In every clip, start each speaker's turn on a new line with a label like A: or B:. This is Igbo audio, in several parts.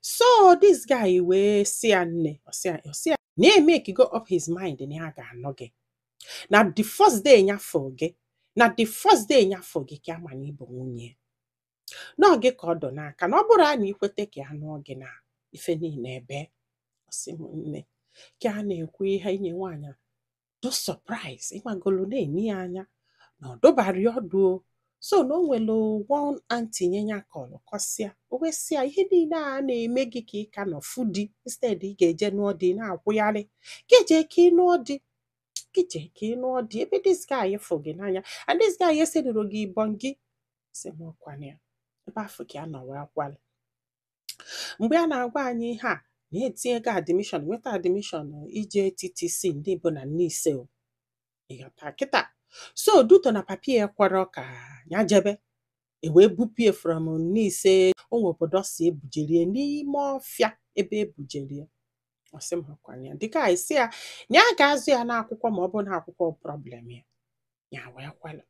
A: So this guy we see nne, osia, na make go up his mind na ya ga-anọ gị. Na the first day nya for gị, na the first day nya for gị ka ama na ịbụ nwunye. Na gị ka ọ dọ n'aka na ọ bụrụ a na ikwete ka anụ gị na ife niile ebe. Ọsị m nne, ka a na-ekwu ihe inye nwaanyị do surprise, ịmagolo na-eni ya anya na ọ dụbara ọdụ. So no nwere one auntie nyenya kọrọ kọsịa owesịa ihe niile a na-eme gị ka ị ka nọ fudi instead ị ga-eje nụọ dị na-akwụgharị keje ka ị nụọ dị keje ka ị nụọ dị ebe this guy fụ gị n'anya and this guy esedoro gị ibọn gị sị m ọkwana ya ebe afọ ka a nọ wee kwalị. Mgbe a na-agwa anyị ihe a na-etinye ego admission nweta admission ije TTC ndị bụ na Nneise o ịghọta kịta. So duto na papie kwara ka ya jebe wee bupie from Nneise onwe obodo si ebujerie n'ime ọfịa ebe ebujerie. Ọsị m hụkwara ya dịka isi ya na ya ga-azụ ya n'akwụkwọ ma ọ bụ n'akwụkwọ problem ya ya wee kwalụ.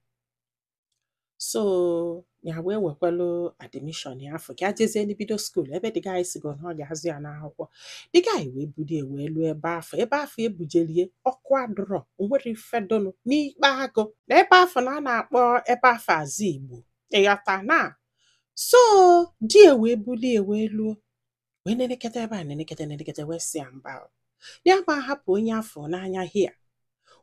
A: So ya wee wekwalụ admission ya afọ ka jezie n'ibido school ebe dịga anyị sigo na ọ ga-azụ ya n'akwụkwọ. Dịga anyị wee bulie wee lụọ ebe afọ ebujerie ọkụ adụrọ onwere ifedonụ n'ikpe agụ na ebe afọ na a na-akpọ ebe afọ azụ Igbo ịghọta na. So di wee bulie wee lụọ wee nenekete ebe a nenekete wee sị ya mba ya ma hapụ onye afọ n'anya hia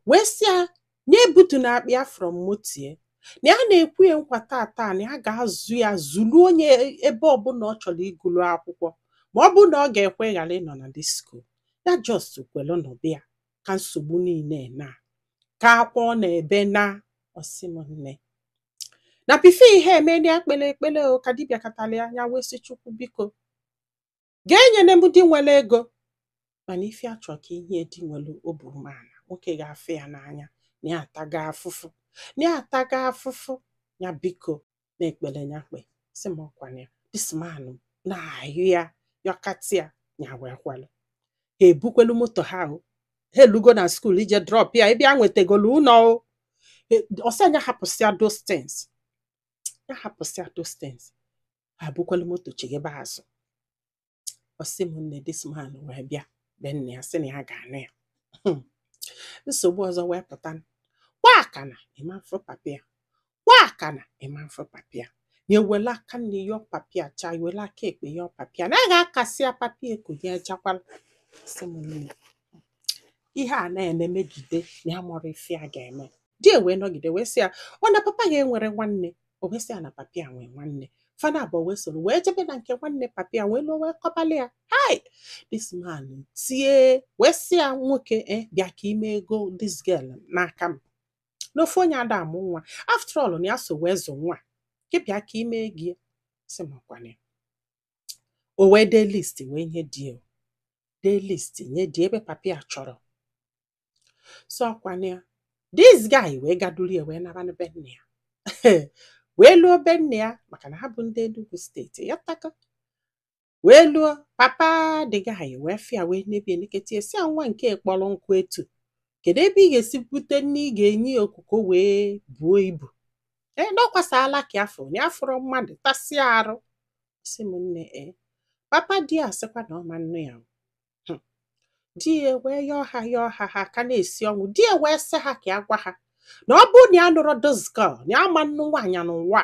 A: wee sị ya na-ebutu na akpịa from motie na ya na-ekwu ya nkwa tata na ya ga-azụ ya zulu onye ebe ọbụla ọ chọrọ ịgụlụ akwụkwọ ma ọ bụ na ọ ga-ekwe ghara ịnọ na disco ya just kwelu nọbịa ka nsogbu niile na ka akwa ọ na-ebe na. Ọsị m nne na pife ihe eme ya ekpele o ka dibịa katala ya wee sị Chukwu biko ga-enyere m di nwere ego mana ife achọ ka ihe di nwere obu umeala nwoke ga-afụ ya n'anya na ya ataga afụfụ ya biko na ekpele ya kpe. Sị m ọkwana ya this man na ayụ ya yọkatịa ya wee kwalụ. Ha ebukwelu moto ha o ha elugo na school ije drop ya ebe a nwetegolu ụlọ o. Ọsị anya hapụsịa those things ya hapụsịa those things ha bukwelu moto chegebe azụ. Ọsị m nne this man wee bịa be nne ya sị na ya ga-anụ ya. Nsogbu ọzọ wee pụta wakana ịma mfụ papịa wakana ịma mfụ papịa na ewela aka nne yọ papịa cha ewela aka ekpe yọ papịa na ga-akasị ya papịa ekonye ejakwala. Sị m nne ihe a na-eme megide na ya mụrụ ife a ga-eme. Di wee nọgide wee sị ya ọ na papa ya enwere nwanne o wee sị ya na papịa nwee nwanne fana abụọ wee soro wee jebe na nke nwanne papịa wee lụọ wee kọbalị ya. Hai this man tie wee sị ya nwoke bịa ka ime ego this girl n'aka m n'ofe onye ada amụ nwa after all na ya so wee zụ nwa kịbịa ka ime gị. Sị m ọkwana o wee dee list wee nye die dee list nye die ebe papịa chọrọ. So ọkwana ya this guy wee gaduru ya wee naba n'ebe nne ya wee lụọ be nne ya maka na ha bụ ndị Enugu steeti ya taka wee lụọ papa the guy wee fịa wee nebi enekete esi ya nwa nke kpọrọ nkụ etu kedu ebe ị ga-esi bute nne ị ga-enye ya okuko wee buo ibu n'ọkwasala ka afọ na afọrọ mmadụ tasịa arụ. Sị m nne papa di ya sịkwa na ọma nnu ya di ya wee yọọ ha ha ka na-esi ọnwụ di ya wee sị ha ka agwa ha na ọ bụ na ya nụrụ dozga na ya ma nnu nwaanyị n'ụwa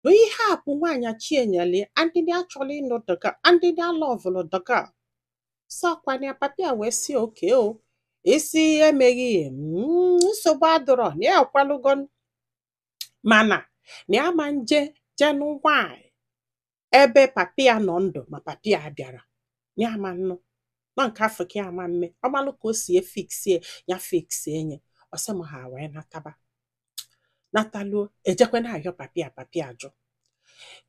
A: na ihe a bụ nwaanyị chienyele ndị achọrọ ịnụ dọga ndị alọvụlụ dọga. Sọkwana ya papa ya wee sị oke o esi emeghị ihe nsogbu adọrọ na ya kwalụgo mana na ya ma nje nwaanyị ebe papa ya nọ ndụ ma papa ya bịara na ya ma nnu na nke afọ ka ya ma mme ọmalụ ka o si efiksie ya fiksie nye. Ọsị m ha wee nataluo ejekwe na ayọ papịa ajụ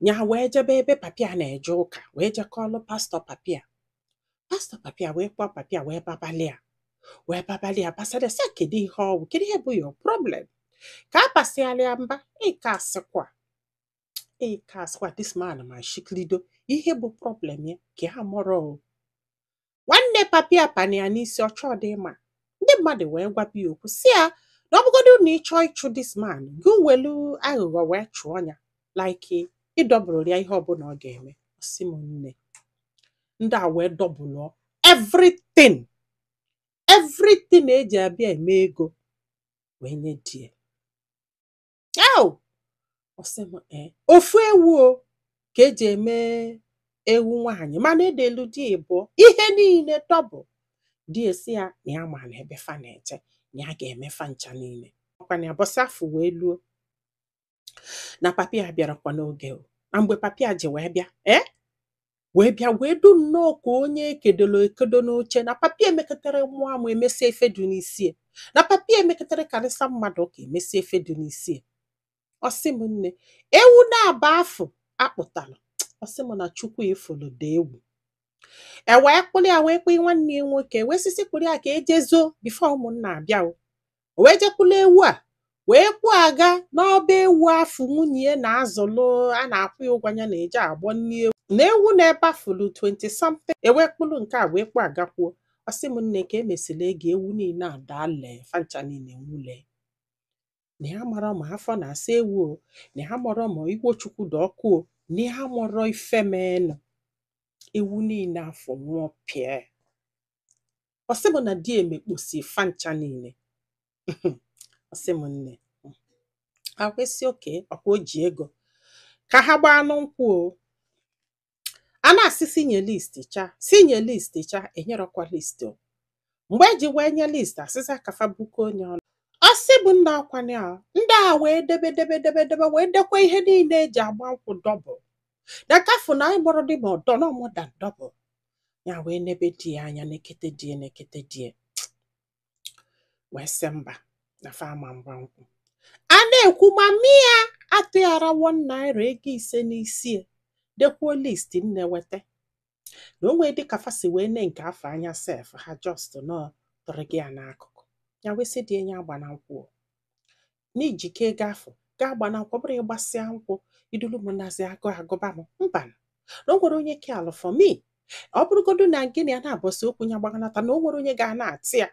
A: nya wee jebe ebe papịa na-eje ụka wee jekọlụ pastọ papịa wee kpọọ papịa wee babalị ya basara sị kedu ihe ọwụ kedu ihe bụ your problem ka a basịala ya mba ịka asịkwa this man ma shiklido ihe bụ problem ya ka ha mụrụ nwanne papịa pani ya n'isi ọchọ dị mma. Ndị mmadụ wee gwapụ ya okwu si ya na ọ bụgodu na ịchọ ịchụ this man gị welu aghụghọ wee chụọ ya like ịdọbụrụ ya ihe ọbụla ọ ga-eme. Ọsị m nne ndị a wee dọbụlụọ everything eji abịa eme ego wee nye die. Ọsị m ofu ewu o ka eji eme ewu nwaanyị, mana edelu di ịbụọ ihe niile dọbụ. Di esi ya na ya ma na ebe fa na-eje na ya ga-emefa ncha niile. Ọkwana ya bọsị afọ wee luo na papi ya bịarakwa n'oge o. Na mgbe papi ya ji wee bịa wee du nnọọ ka onye ekedo n'oche, na papi emekọtara mmụọ amụ emesi efe dị n'isi, na papi emekọtara karịsa mmadụ ka emesi efe dị n'isi. Ọsị m nne ewu na-aba afọ akpụtara, ọsị m na Chukwu ifulu dị egwu. Wee kpụrụ ya wee kpụ nwanne ya nwoke wee sisi kpụrụ ya ka ejezo bifo ụmụnna abịa o. Wee jekwula ewu a wee kpụ aga n'ọba ewu afọ nwunye na-azụlụ, a na-akwụ ya ụgwọ ya na-eje agbọ nni ewu na ewu na-ebe afụlụ 20 something. Wee kpụrụ nke a wee kpụ agakwuo. Ọsị m nne ka emesịrị ego ewu niile adale fancha niile nwule. Na ya mara ma afọ na-asa ewu o, na ya mara ma igwe Chukwu dị ọkụ o, na ya mara ife menụ. Ewu niile afọ nwụọ pịa. Ọsị m na di emekposi fancha niile. Ọsị m nne akwesị oke ọkwa o ji ego ka ha gbaa anụ nkwụ o. A na-asị sinye list cha enyerọkwa list o. Mgbe eji wee nye list asịza kafa buko onye ọnụ. Ọsị bụ nna akwanye a ndị a wee debe wee dekwa ihe niile eji agba nkwụ dọbụl. Na kafu na anyị gbọrọ dị ma ọdọ na ọmụda dọbụl. Ya wee nebe di ya anya nekete die. Wee sị mba na fama mgba nkwụ. A na-ekwu ma mia atụghara 1 naira ego 5 n'isi dekwuo list nne weta. Na onwe dị ka fasi wee ne nke afọ anya sef ha just nọ tụrụ gị ya n'akụkụ. Ya wee sị dị enye agba na nkwụ. N'ijike ego afọ ga-agba na nkwụ bụrụ ịgbasịa nkwụ idulu m nazi agụba m mba. Na o nwere onye ke alụ for me. Ọ bụrụgodu na gịnị a na-abọsị okwu nya gbaganata na o nwere onye ga na-atị ya